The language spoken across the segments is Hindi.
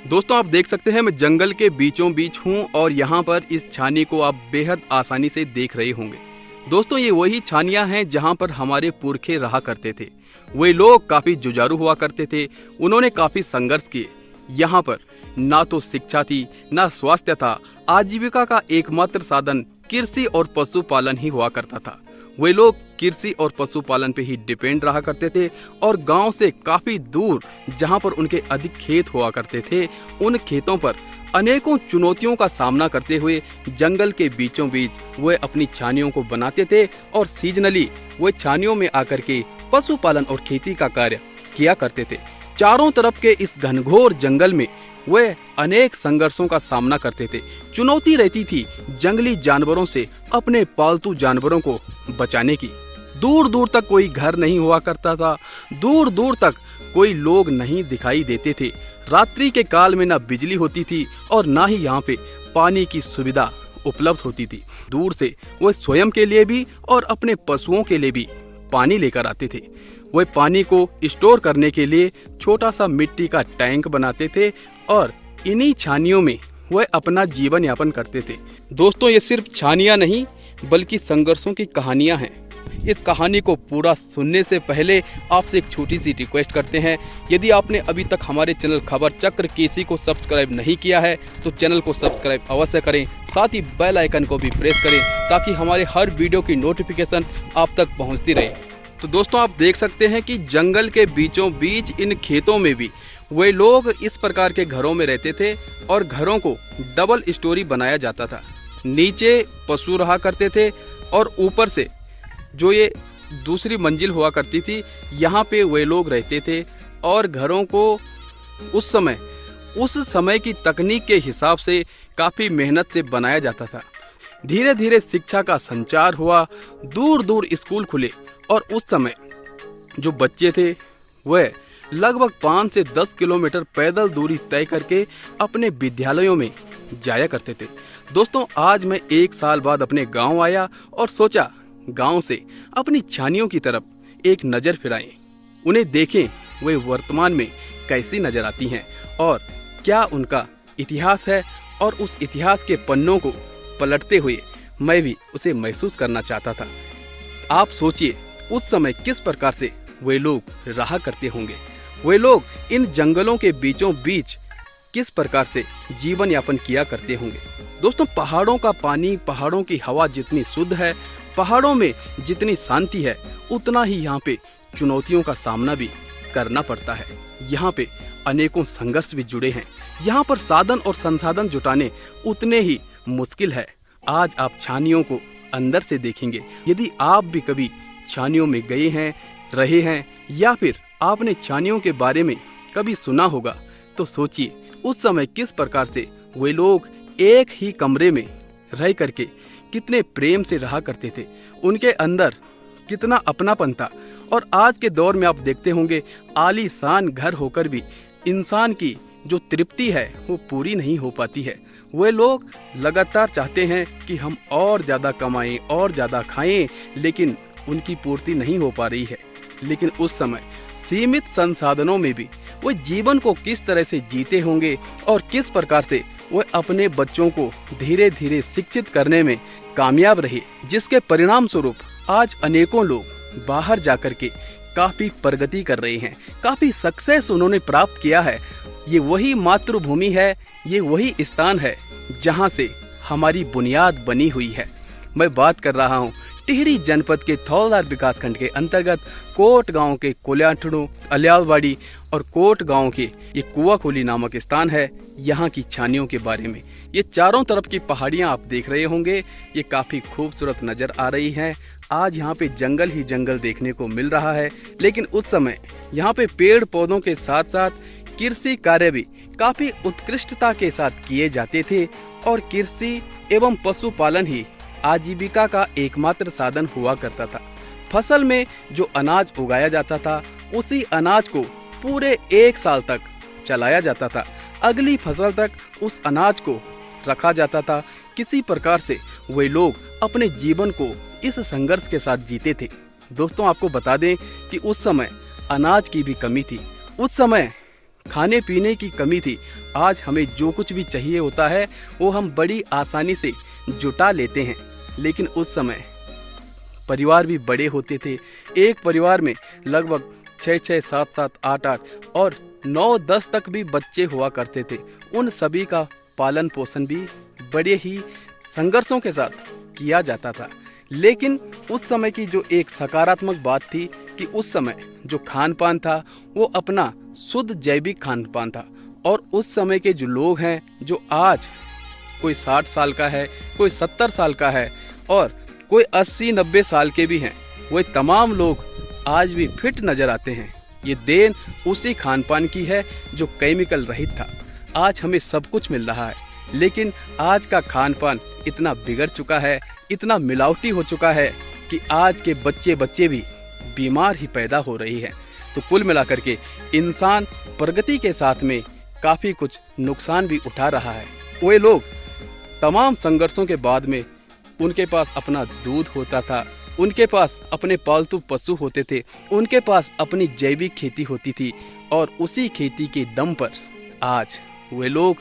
दोस्तों आप देख सकते हैं मैं जंगल के बीचों बीच हूँ और यहाँ पर इस छानी को आप बेहद आसानी से देख रहे होंगे। दोस्तों ये वही छानियाँ हैं जहाँ पर हमारे पुरखे रहा करते थे। वे लोग काफी जुझारू हुआ करते थे, उन्होंने काफी संघर्ष किए। यहाँ पर ना तो शिक्षा थी ना स्वास्थ्य था, आजीविका का एकमात्र साधन कृषि और पशुपालन ही हुआ करता था। वे लोग कृषि और पशुपालन पे ही डिपेंड रहा करते थे और गांव से काफी दूर जहां पर उनके अधिक खेत हुआ करते थे, उन खेतों पर अनेकों चुनौतियों का सामना करते हुए जंगल के बीचों बीच वे अपनी छानियों को बनाते थे और सीजनली वे छानियों में आकर के पशुपालन और खेती का कार्य किया करते थे। चारों तरफ के इस घनघोर जंगल में वे अनेक संघर्षों का सामना करते थे। चुनौती रहती थी जंगली जानवरों से अपने पालतू जानवरों को बचाने की। दूर दूर तक कोई घर नहीं हुआ करता था, दूर दूर तक कोई लोग नहीं दिखाई देते थे। रात्रि के काल में ना बिजली होती थी और ना ही यहाँ पे पानी की सुविधा उपलब्ध होती थी। दूर से वे स्वयं के लिए भी और अपने पशुओं के लिए भी पानी लेकर आते थे। वे पानी को स्टोर करने के लिए छोटा सा मिट्टी का टैंक बनाते थे और इन्हीं छानियों में वे अपना जीवन यापन करते थे। दोस्तों ये सिर्फ छानियां नहीं बल्कि संघर्षों की कहानियां हैं। इस कहानी को पूरा सुनने से पहले आपसे एक छोटी सी रिक्वेस्ट करते हैं, यदि आपने अभी तक हमारे चैनल खबर चक्र केसी को सब्सक्राइब नहीं किया है तो चैनल को सब्सक्राइब अवश्य करें, साथ ही बेल आइकन को भी प्रेस करें ताकि हमारे हर वीडियो की नोटिफिकेशन आप तक पहुंचती रहे। तो दोस्तों आप देख सकते हैं कि जंगल के बीचों बीच इन खेतों में भी वे लोग इस प्रकार के घरों में रहते थे और घरों को डबल स्टोरी बनाया जाता था। नीचे पशु रहा करते थे और ऊपर से जो ये दूसरी मंजिल हुआ करती थी यहाँ पे वे लोग रहते थे और घरों को उस समय की तकनीक के हिसाब से काफी मेहनत से बनाया जाता था। धीरे धीरे शिक्षा का संचार हुआ, दूर दूर स्कूल खुले और उस समय जो बच्चे थे वह लगभग 5 से 10 किलोमीटर पैदल दूरी तय करके अपने विद्यालयों में जाया करते थे। दोस्तों आज मैं 1 साल बाद अपने गांव आया और सोचा गांव से अपनी छानियों की तरफ एक नजर फिराएं, उन्हें देखें वे वर्तमान में कैसी नजर आती हैं और क्या उनका इतिहास है, और उस इतिहास के पन्नों को पलटते हुए मैं भी उसे महसूस करना चाहता था। आप सोचिए उस समय किस प्रकार से वे लोग रहा करते होंगे, वे लोग इन जंगलों के बीचों बीच किस प्रकार से जीवन यापन किया करते होंगे। दोस्तों पहाड़ों का पानी, पहाड़ों की हवा जितनी शुद्ध है, पहाड़ों में जितनी शांति है, उतना ही यहाँ पे चुनौतियों का सामना भी करना पड़ता है। यहाँ पे अनेकों संघर्ष भी जुड़े हैं। यहाँ पर साधन और संसाधन जुटाने उतने ही मुश्किल है। आज आप छानियों को अंदर से देखेंगे। यदि आप भी कभी छानियों में गए हैं, रहे हैं या फिर आपने छानियों के बारे में कभी सुना होगा तो सोचिए उस समय किस प्रकार से वे लोग एक ही कमरे में रह करके कितने प्रेम से रहा करते थे, उनके अंदर कितना अपनापन था। और आज के दौर में आप देखते होंगे आलीशान घर होकर भी इंसान की जो तृप्ति है वो पूरी नहीं हो पाती है। वे लोग लगातार चाहते हैं कि हम और ज़्यादा कमाएं और ज़्यादा खाएं, लेकिन उनकी पूर्ति नहीं हो पा रही है। लेकिन उस समय सीमित संसाधनों में भी वो जीवन को किस तरह से जीते होंगे और किस प्रकार से वो अपने बच्चों को धीरे धीरे शिक्षित करने में कामयाब रहे, जिसके परिणाम स्वरूप आज अनेकों लोग बाहर जाकर के काफी प्रगति कर रहे हैं, काफी सक्सेस उन्होंने प्राप्त किया है। ये वही मातृभूमि है, ये वही स्थान है जहां से हमारी बुनियाद बनी हुई है। मैं बात कर रहा हूं टिहरी जनपद के थौलदार विकासखंड के अंतर्गत कोट गांव के कोल्याठड़ू, अलियालवाड़ी और कोट गांव के ये कुआखोली नामक स्थान है। यहाँ की छानियों के बारे में ये चारों तरफ की पहाड़ियाँ आप देख रहे होंगे, ये काफी खूबसूरत नजर आ रही हैं। आज यहाँ पे जंगल ही जंगल देखने को मिल रहा है, लेकिन उस समय यहाँ पे पेड़ पौधों के साथ साथ कृषि कार्य भी काफी उत्कृष्टता के साथ किए जाते थे और कृषि एवं पशुपालन ही आजीविका का एकमात्र साधन हुआ करता था। फसल में जो अनाज उगाया जाता था उसी अनाज को पूरे 1 साल तक चलाया जाता था। अगली फसल तक उस अनाज को रखा जाता था। किसी प्रकार से वे लोग अपने जीवन को इस संघर्ष के साथ जीते थे। दोस्तों आपको बता दें कि उस समय अनाज की भी कमी थी, उस समय खाने पीने की कमी थी आज हमें जो कुछ भी चाहिए होता है वो हम बड़ी आसानी से जुटा लेते हैं, लेकिन उस समय परिवार भी बड़े होते थे। एक परिवार में लगभग 6-6, 7-7, 8-8 और 9-10 तक भी बच्चे हुआ करते थे। उन सभी का पालन पोषण भी बड़े ही संघर्षों के साथ किया जाता था। लेकिन उस समय की जो एक सकारात्मक बात थी कि उस समय जो खान पान था वो अपना शुद्ध जैविक खान पान था। और उस समय के जो लोग हैं, जो आज कोई 60 साल का है, कोई 70 साल का है और कोई 80-90 साल के भी हैं, वो तमाम लोग आज भी फिट नजर आते हैं। ये देन उसी खान पान की है जो केमिकल रहित था। आज हमें सब कुछ मिल रहा है, लेकिन आज का खान पान इतना बिगड़ चुका है, इतना मिलावटी हो चुका है कि आज के बच्चे भी बीमार ही पैदा हो रही है। तो कुल मिलाकर के इंसान प्रगति के साथ में काफ़ी कुछ नुकसान भी उठा रहा है। वे लोग तमाम संघर्षों के बाद में उनके पास अपना दूध होता था, उनके पास अपने पालतू पशु होते थे, उनके पास अपनी जैविक खेती होती थी और उसी खेती के दम पर आज वे लोग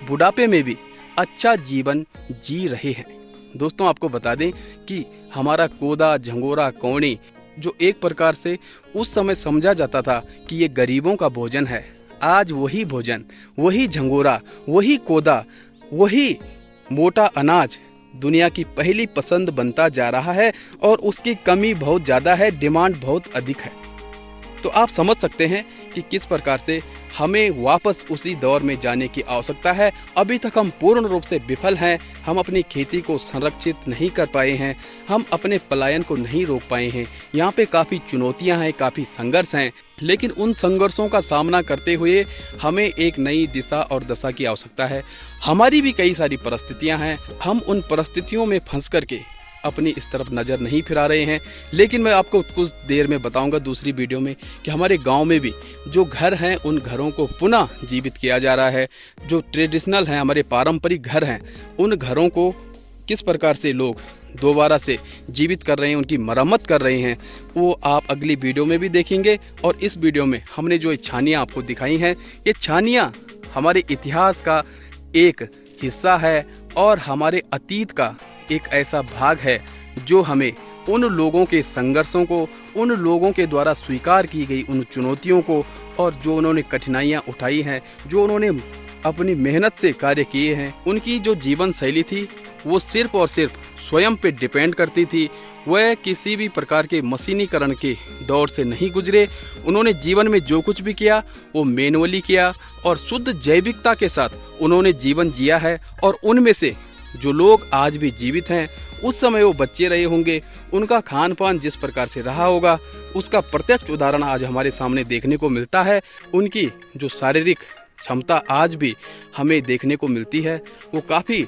बुढ़ापे में भी अच्छा जीवन जी रहे हैं। दोस्तों, आपको बता दें कि हमारा कोदा, झंगोरा, कौड़ी जो एक प्रकार से उस समय समझा जाता था कि ये गरीबों का भोजन है, आज वही भोजन, वही झंगोरा, वही कोदा, वही मोटा अनाज दुनिया की पहली पसंद बनता जा रहा है और उसकी कमी बहुत ज़्यादा है, डिमांड बहुत अधिक है। तो आप समझ सकते हैं कि किस प्रकार से हमें वापस उसी दौर में जाने की आवश्यकता है। अभी तक हम पूर्ण रूप से विफल हैं, हम अपनी खेती को संरक्षित नहीं कर पाए हैं, हम अपने पलायन को नहीं रोक पाए हैं। यहाँ पे काफ़ी चुनौतियाँ हैं, काफ़ी संघर्ष हैं, लेकिन उन संघर्षों का सामना करते हुए हमें एक नई दिशा और दशा की आवश्यकता है। हमारी भी कई सारी परिस्थितियाँ हैं, हम उन परिस्थितियों में फंस करके अपनी इस तरफ नज़र नहीं फिरा रहे हैं। लेकिन मैं आपको कुछ देर में बताऊंगा दूसरी वीडियो में कि हमारे गांव में भी जो घर हैं उन घरों को पुनः जीवित किया जा रहा है। जो ट्रेडिशनल हैं, हमारे पारंपरिक घर हैं, उन घरों को किस प्रकार से लोग दोबारा से जीवित कर रहे हैं, उनकी मरम्मत कर रहे हैं, वो आप अगली वीडियो में भी देखेंगे। और इस वीडियो में हमने जो छानियाँ आपको दिखाई हैं, ये छानियाँ हमारे इतिहास का एक हिस्सा है और हमारे अतीत का एक ऐसा भाग है जो हमें उन लोगों के संघर्षों को, उन लोगों के द्वारा स्वीकार की गई उन चुनौतियों को और जो उन्होंने कठिनाइयाँ उठाई हैं, जो उन्होंने अपनी मेहनत से कार्य किए हैं, उनकी जो जीवन शैली थी वो सिर्फ और सिर्फ स्वयं पे डिपेंड करती थी। वह किसी भी प्रकार के मशीनीकरण के दौर से नहीं गुजरे। उन्होंने जीवन में जो कुछ भी किया वो मैनुअली किया और शुद्ध जैविकता के साथ उन्होंने जीवन जिया है। और उनमें से जो लोग आज भी जीवित हैं, उस समय वो बच्चे रहे होंगे, उनका खान पान जिस प्रकार से रहा होगा उसका प्रत्यक्ष उदाहरण आज हमारे सामने देखने को मिलता है। उनकी जो शारीरिक क्षमता आज भी हमें देखने को मिलती है वो काफ़ी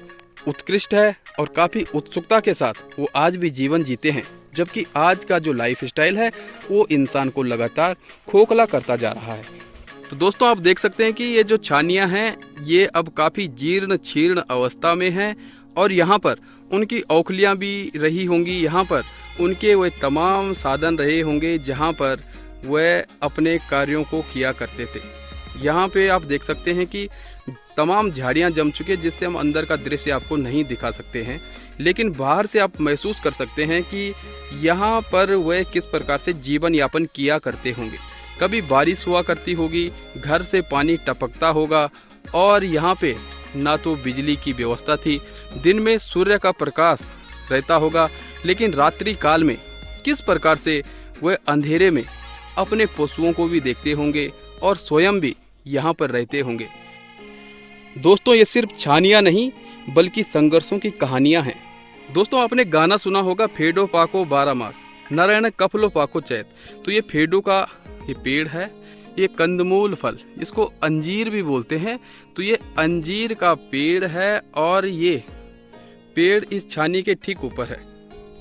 उत्कृष्ट है और काफ़ी उत्सुकता के साथ वो आज भी जीवन जीते हैं। जबकि आज का जो लाइफ स्टाइल है वो इंसान को लगातार खोखला करता जा रहा है। तो दोस्तों, आप देख सकते हैं कि ये जो छानियाँ हैं ये अब काफ़ी जीर्ण शीर्ण अवस्था में हैं और यहाँ पर उनकी औखलियाँ भी रही होंगी, यहाँ पर उनके वे तमाम साधन रहे होंगे जहाँ पर वह अपने कार्यों को किया करते थे। यहाँ पे आप देख सकते हैं कि तमाम झाड़ियाँ जम चुके, जिससे हम अंदर का दृश्य आपको नहीं दिखा सकते हैं, लेकिन बाहर से आप महसूस कर सकते हैं कि यहाँ पर वह किस प्रकार से जीवन यापन किया करते होंगे। कभी बारिश हुआ करती होगी, घर से पानी टपकता होगा और यहाँ पे ना तो बिजली की व्यवस्था थी, दिन में सूर्य का प्रकाश रहता होगा, लेकिन रात्रि काल में किस प्रकार से वह अंधेरे में अपने पशुओं को भी देखते होंगे और स्वयं भी यहाँ पर रहते होंगे। दोस्तों, ये सिर्फ छानियाँ नहीं बल्कि संघर्षों की कहानियाँ हैं। दोस्तों, आपने गाना सुना होगा, फेडो पाको 12 मास, नारायण कफलो पाको चैत। तो ये फेडो का ये पेड़ है, ये कंदमूल फल, इसको अंजीर भी बोलते हैं। तो ये अंजीर का पेड़ है और ये पेड़ इस छानी के ठीक ऊपर है।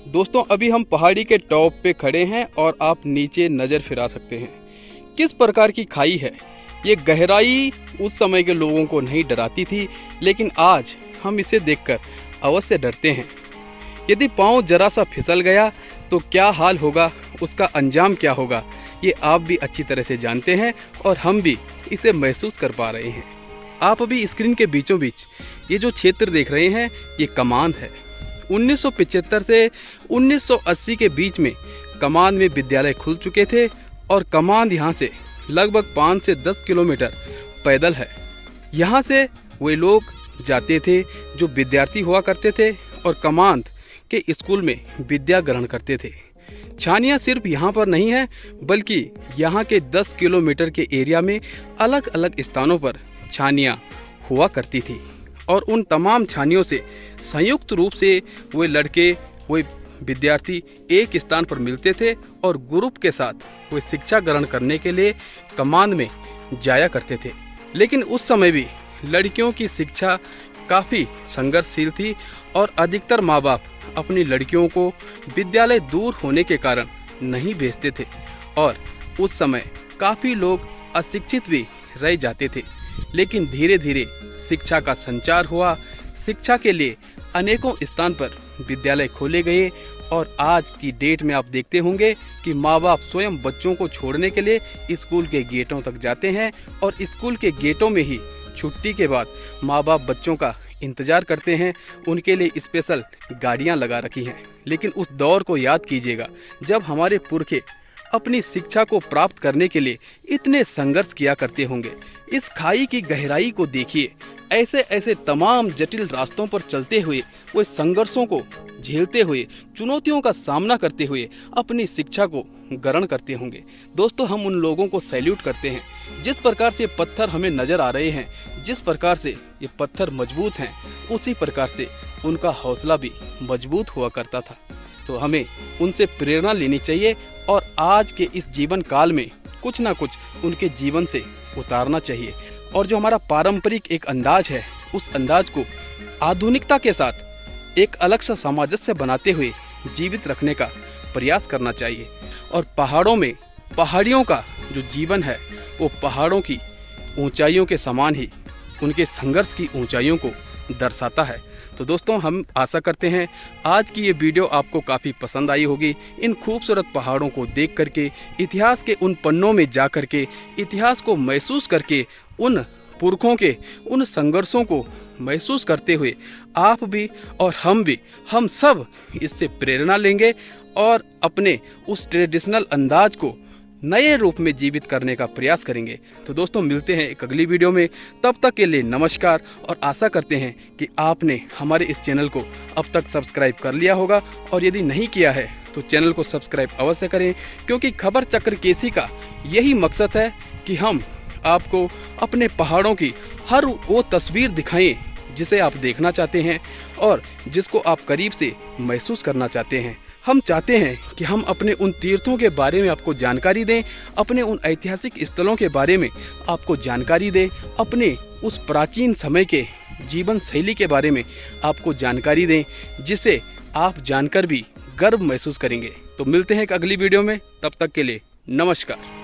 दोस्तों, अभी हम पहाड़ी के टॉप पे खड़े हैं और आप नीचे नज़र फिरा सकते हैं। किस प्रकार की खाई है, ये गहराई उस समय के लोगों को नहीं डराती थी, लेकिन आज हम इसे देखकर अवश्य डरते हैं। यदि पाँव जरा सा फिसल गया तो क्या हाल होगा, उसका अंजाम क्या होगा, ये आप भी अच्छी तरह से जानते हैं और हम भी इसे महसूस कर पा रहे हैं। आप अभी स्क्रीन के बीचों बीच ये जो क्षेत्र देख रहे हैं ये कमांद है। 1975 से 1980 के बीच में कमांद में विद्यालय खुल चुके थे और कमांद यहाँ से लगभग 5 से 10 किलोमीटर पैदल है। यहाँ से वे लोग जाते थे जो विद्यार्थी हुआ करते थे और कमांद के स्कूल में विद्या ग्रहण करते थे। छानिया सिर्फ यहाँ पर नहीं है बल्कि यहाँ के 10 किलोमीटर के एरिया में अलग अलग स्थानों पर छानिया हुआ करती थी और उन तमाम छानियों से संयुक्त रूप से वे लड़के वे विद्यार्थी एक स्थान पर मिलते थे और ग्रुप के साथ वे शिक्षा ग्रहण करने के लिए कमांद में जाया करते थे। लेकिन उस समय भी लड़कियों की शिक्षा काफ़ी संघर्षशील थी और अधिकतर माँ बाप अपनी लड़कियों को विद्यालय दूर होने के कारण नहीं भेजते थे और उस समय काफ़ी लोग अशिक्षित भी रह जाते थे। लेकिन धीरे धीरे शिक्षा का संचार हुआ, शिक्षा के लिए अनेकों स्थान पर विद्यालय खोले गए और आज की डेट में आप देखते होंगे कि माँ बाप स्वयं बच्चों को छोड़ने के लिए स्कूल के गेटों तक जाते हैं और स्कूल के गेटों में ही छुट्टी के बाद माँ बाप बच्चों का इंतजार करते हैं। उनके लिए स्पेशल गाड़ियाँ लगा रखी हैं। लेकिन उस दौर को याद कीजिएगा जब हमारे पुरखे अपनी शिक्षा को प्राप्त करने के लिए इतने संघर्ष किया करते होंगे। इस खाई की गहराई को देखिए, ऐसे ऐसे तमाम जटिल रास्तों पर चलते हुए वे संघर्षों को झेलते हुए, चुनौतियों का सामना करते हुए अपनी शिक्षा को ग्रहण करते होंगे। दोस्तों, हम उन लोगों को सैल्यूट करते हैं। जिस प्रकार से पत्थर हमें नजर आ रहे हैं, जिस प्रकार से ये पत्थर मजबूत हैं, उसी प्रकार से उनका हौसला भी मजबूत हुआ करता था। तो हमें उनसे प्रेरणा लेनी चाहिए और आज के इस जीवन काल में कुछ ना कुछ उनके जीवन से उतारना चाहिए। और जो हमारा पारंपरिक एक अंदाज है, उस अंदाज को आधुनिकता के साथ एक अलग सा सामंजस्य बनाते हुए जीवित रखने का प्रयास करना चाहिए। और पहाड़ों में पहाड़ियों का जो जीवन है वो पहाड़ों की ऊंचाइयों के समान ही उनके संघर्ष की ऊंचाइयों को दर्शाता है। तो दोस्तों, हम आशा करते हैं आज की ये वीडियो आपको काफ़ी पसंद आई होगी। इन खूबसूरत पहाड़ों को देख करके, इतिहास के उन पन्नों में जा करके, इतिहास को महसूस करके, उन पुरखों के उन संघर्षों को महसूस करते हुए आप भी और हम सब इससे प्रेरणा लेंगे और अपने उस ट्रेडिशनल अंदाज को नए रूप में जीवित करने का प्रयास करेंगे। तो दोस्तों, मिलते हैं एक अगली वीडियो में। तब तक के लिए नमस्कार और आशा करते हैं कि आपने हमारे इस चैनल को अब तक सब्सक्राइब कर लिया होगा और यदि नहीं किया है तो चैनल को सब्सक्राइब अवश्य करें, क्योंकि खबर चक्र केसी का यही मकसद है कि हम आपको अपने पहाड़ों की हर वो तस्वीर दिखाएं जिसे आप देखना चाहते हैं और जिसको आप करीब से महसूस करना चाहते हैं। हम चाहते हैं कि हम अपने उन तीर्थों के बारे में आपको जानकारी दें, अपने उन ऐतिहासिक स्थलों के बारे में आपको जानकारी दें, अपने उस प्राचीन समय के जीवन शैली के बारे में आपको जानकारी दें, जिसे आप जानकर भी गर्व महसूस करेंगे। तो मिलते हैं एक अगली वीडियो में, तब तक के लिए नमस्कार।